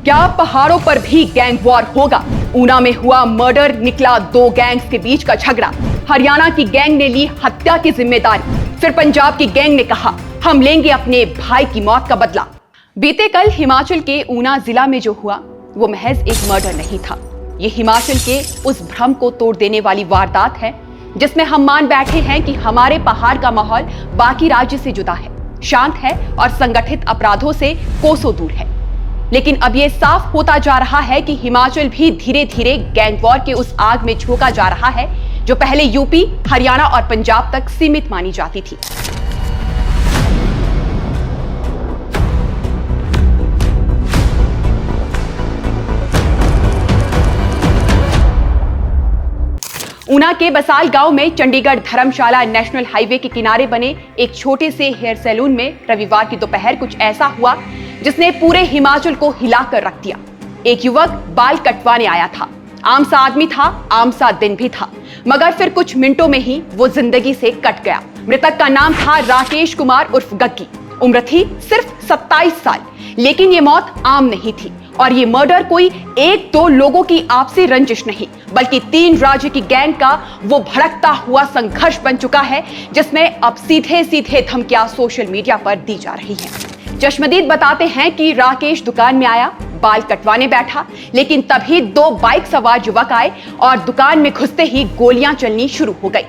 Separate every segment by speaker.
Speaker 1: क्या पहाड़ों पर भी गैंग वॉर होगा? ऊना में हुआ मर्डर, निकला दो गैंग्स के बीच का झगड़ा। हरियाणा की गैंग ने ली हत्या की जिम्मेदारी। फिर पंजाब की गैंग ने कहा हम लेंगे अपने भाई की मौत का बदला। बीते कल हिमाचल के ऊना जिला में जो हुआ वो महज एक मर्डर नहीं था। ये हिमाचल के उस भ्रम को तोड़ देने वाली वारदात है जिसमें हम मान बैठे हैं कि हमारे पहाड़ का माहौल बाकी राज्य से जुदा है, शांत है और संगठित अपराधों से कोसों दूर है। लेकिन अब ये साफ होता जा रहा है कि हिमाचल भी धीरे धीरे गैंग वॉर के उस आग में झोंका जा रहा है जो पहले यूपी, हरियाणा और पंजाब तक सीमित मानी जाती थी। ऊना के बसाल गांव में चंडीगढ़ धर्मशाला नेशनल हाईवे के किनारे बने एक छोटे से हेयर सैलून में रविवार की दोपहर कुछ ऐसा हुआ जिसने पूरे हिमाचल को हिलाकर रख दिया। एक युवक बाल कटवाने आया था। आम सा आदमी था, आम सा दिन भी था, मगर फिर कुछ मिनटों में ही वो जिंदगी से कट गया। मृतक का नाम था राकेश कुमार उर्फ गग्गी। उम्र थी सिर्फ 27 साल। लेकिन ये मौत आम नहीं थी और ये मर्डर कोई एक दो लोगों की आपसी रंजिश नहीं बल्कि 3 राज्य की गैंग का वो भड़कता हुआ संघर्ष बन चुका है जिसमें अब सीधे सीधे धमकियां सोशल मीडिया पर दी जा रही हैं। चश्मदीद बताते हैं कि राकेश दुकान में आया, बाल कटवाने बैठा, लेकिन तभी 2 बाइक सवार युवक आए और दुकान में घुसते ही गोलियां चलनी शुरू हो गई।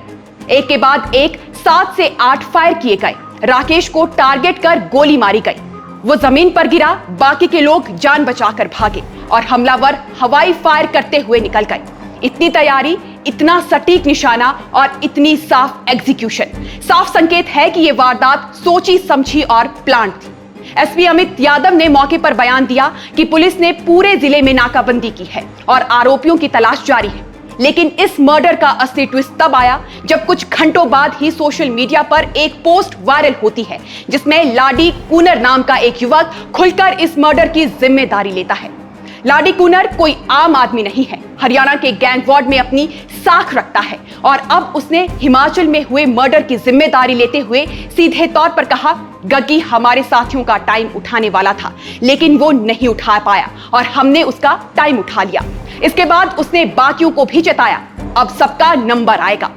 Speaker 1: एक के बाद एक 7 से 8 फायर किए गए। राकेश को टारगेट कर गोली मारी गई। वो जमीन पर गिरा, बाकी के लोग जान बचाकर भागे और हमलावर हवाई फायर करते हुए निकल गए। इतनी तैयारी, इतना सटीक निशाना और इतनी साफ एग्जीक्यूशन साफ संकेत है कि यह वारदात सोची समझी और प्लान थी। एसपी अमित यादव ने मौके पर बयान दिया कि पुलिस ने पूरे जिले में नाकाबंदी की है और आरोपियों की तलाश जारी है। लेकिन इस मर्डर का असली ट्विस्ट तब आया जब कुछ घंटों बाद ही सोशल मीडिया पर एक पोस्ट वायरल होती है जिसमें लाडी कूनर नाम का एक युवक खुलकर इस मर्डर की जिम्मेदारी लेता है। लाडी कूनर कोई आम आदमी नहीं है, हरियाणा के गैंग वॉर में अपनी साख रखता है और अब उसने हिमाचल में हुए मर्डर की जिम्मेदारी लेते हुए सीधे तौर पर कहा गग्गी हमारे साथियों का टाइम उठाने वाला था लेकिन वो नहीं उठा पाया और हमने उसका टाइम उठा लिया। इसके बाद उसने बाकियों को भी चेताया अब सबका नंबर आएगा।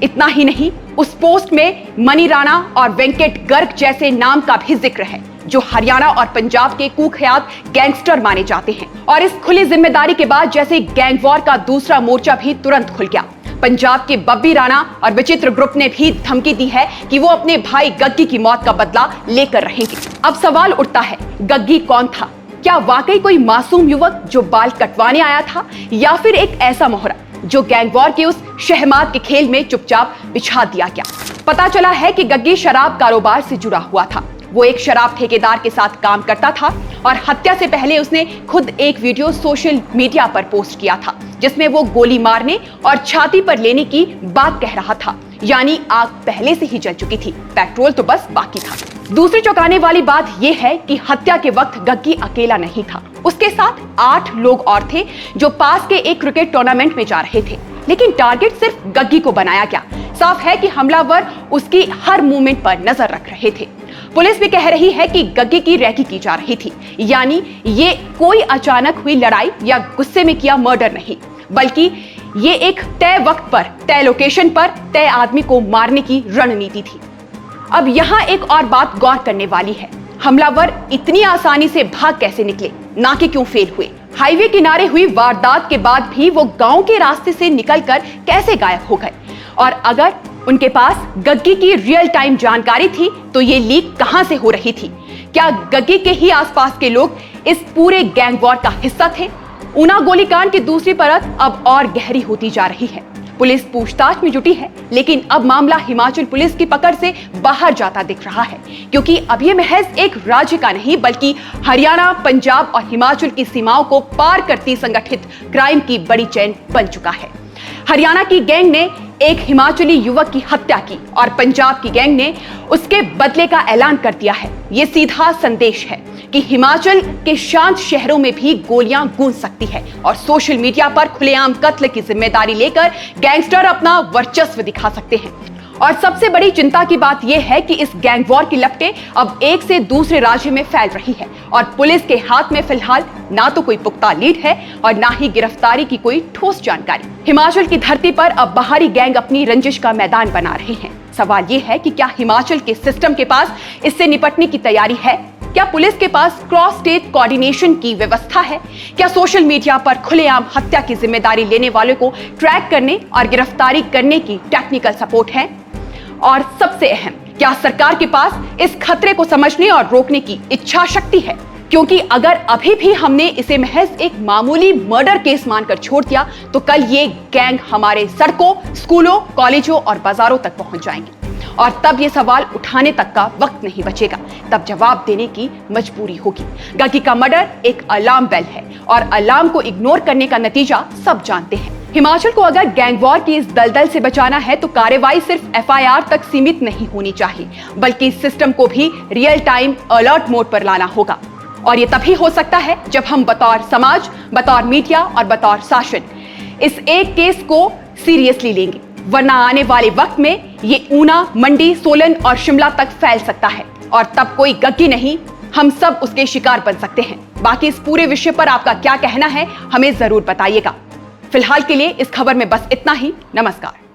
Speaker 1: इतना ही नहीं, उस पोस्ट में मनी राणा और वेंकट गर्ग जैसे नाम का भी जिक्र है जो हरियाणा और पंजाब के कुख्यात गैंगस्टर माने जाते हैं। और इस खुली जिम्मेदारी के बाद जैसे गैंग वॉर का दूसरा मोर्चा भी तुरंत खुल गया। पंजाब के बब्बी राणा और विचित्र ग्रुप ने भी धमकी दी है कि वो अपने भाई गग्गी की मौत का बदला लेकर रहेंगे। अब सवाल उठता है गग्गी कौन था? क्या वाकई कोई मासूम युवक जो बाल कटवाने आया था या फिर एक ऐसा मोहरा जो गैंग वॉर के उस शहमाद के खेल में चुपचाप बिछा दिया गया? पता चला है कि गग्गी शराब कारोबार से जुड़ा हुआ था। वो एक शराब ठेकेदार के साथ काम करता था और हत्या से पहले उसने खुद एक वीडियो सोशल मीडिया पर पोस्ट किया था जिसमें वो गोली मारने और छाती पर लेने की बात कह रहा था। यानी आग पहले से ही जल चुकी थी, पेट्रोल तो बस बाकी था। दूसरी चौंकाने वाली बात यह है कि हत्या के वक्त गग्गी अकेला नहीं था, उसके साथ 8 लोग और थे जो पास के एक क्रिकेट टूर्नामेंट में जा रहे थे। लेकिन टारगेट सिर्फ गग्गी को बनाया गया। साफ है कि हमलावर उसकी हर मूवमेंट पर नजर रख रहे थे। पुलिस भी कह रही है कि गग्गी की रैकी की जा रही थी, यानी ये कोई अचानक हुई लड़ाई या गुस्से में किया मर्डर नहीं बल्कि ये एक तय वक्त पर, तय लोकेशन पर, तय आदमी को मारने की रणनीति थी। अब यहाँ एक और बात गौर करने वाली है, हमलावर इतनी आसानी से भाग कैसे निकले, ना कि क्यों फेल हुए। हाईवे किनारे हुई वारदात के बाद भी वो गांव के रास्ते से निकलकर कैसे गायब हो गए? और अगर उनके पास गग्गी की रियल टाइम जानकारी थी तो ये लीक कहां से हो रही थी? क्या गग्गी के ही आसपास के लोग इस पूरे गैंग वॉर का हिस्सा थे? ऊना गोलीकांड की दूसरी परत अब और गहरी होती जा रही है। पुलिस पूछताछ में जुटी है लेकिन अब मामला हिमाचल पुलिस की पकड़ से बाहर जाता दिख रहा है क्योंकि अब ये महज एक राज्य का नहीं बल्कि हरियाणा, पंजाब और हिमाचल की सीमाओं को पार करती संगठित क्राइम की बड़ी चेन बन चुका है। हरियाणा की गैंग ने एक हिमाचली युवक की हत्या की और पंजाब की गैंग ने उसके बदले का ऐलान कर दिया है। ये सीधा संदेश है कि हिमाचल के शांत शहरों में भी गोलियां गूंज सकती है और सोशल मीडिया पर खुलेआम कत्ल की जिम्मेदारी लेकर गैंगस्टर अपना वर्चस्व दिखा सकते हैं। और सबसे बड़ी चिंता की बात यह है कि इस गैंग वॉर की लपटें अब एक से दूसरे राज्य में फैल रही है और पुलिस के हाथ में फिलहाल ना तो कोई पुख्ता लीड है और ना ही गिरफ्तारी की कोई ठोस जानकारी। हिमाचल की धरती पर अब बाहरी गैंग अपनी रंजिश का मैदान बना रहे हैं। सवाल यह है कि क्या हिमाचल के सिस्टम के पास इससे निपटने की तैयारी है? क्या पुलिस के पास क्रॉस स्टेट कोऑर्डिनेशन की व्यवस्था है? क्या सोशल मीडिया पर खुलेआम हत्या की जिम्मेदारी लेने वालों को ट्रैक करने और गिरफ्तारी करने की टेक्निकल सपोर्ट है? और सबसे अहम, क्या सरकार के पास इस खतरे को समझने और रोकने की इच्छा शक्ति है? क्योंकि अगर अभी भी हमने इसे महज एक मामूली मर्डर केस मानकर छोड़ दिया तो कल ये गैंग हमारे सड़कों, स्कूलों, कॉलेजों और बाजारों तक पहुंच जाएंगे और तब ये सवाल उठाने तक का वक्त नहीं बचेगा। तब जवाब देने की मजबूरी होगी। गग्गी का मर्डर एक अलार्म बेल है और अलार्म को इग्नोर करने का नतीजा सब जानते हैं। हिमाचल को अगर गैंग वॉर की इस दलदल से बचाना है तो कार्रवाई सिर्फ एफआईआर तक सीमित नहीं होनी चाहिए, बल्कि सिस्टम को भी रियल टाइम अलर्ट मोड पर लाना होगा। और ये तभी हो सकता है जब हम बतौर समाज, बतौर मीडिया और बतौर शासन इस एक केस को सीरियसली लेंगे, वरना आने वाले वक्त में ये ऊना, मंडी, सोलन और शिमला तक फैल सकता है और तब कोई गग्गी नहीं, हम सब उसके शिकार बन सकते हैं। बाकी इस पूरे विषय पर आपका क्या कहना है, हमें जरूर बताइएगा। फिलहाल के लिए इस खबर में बस इतना ही। नमस्कार।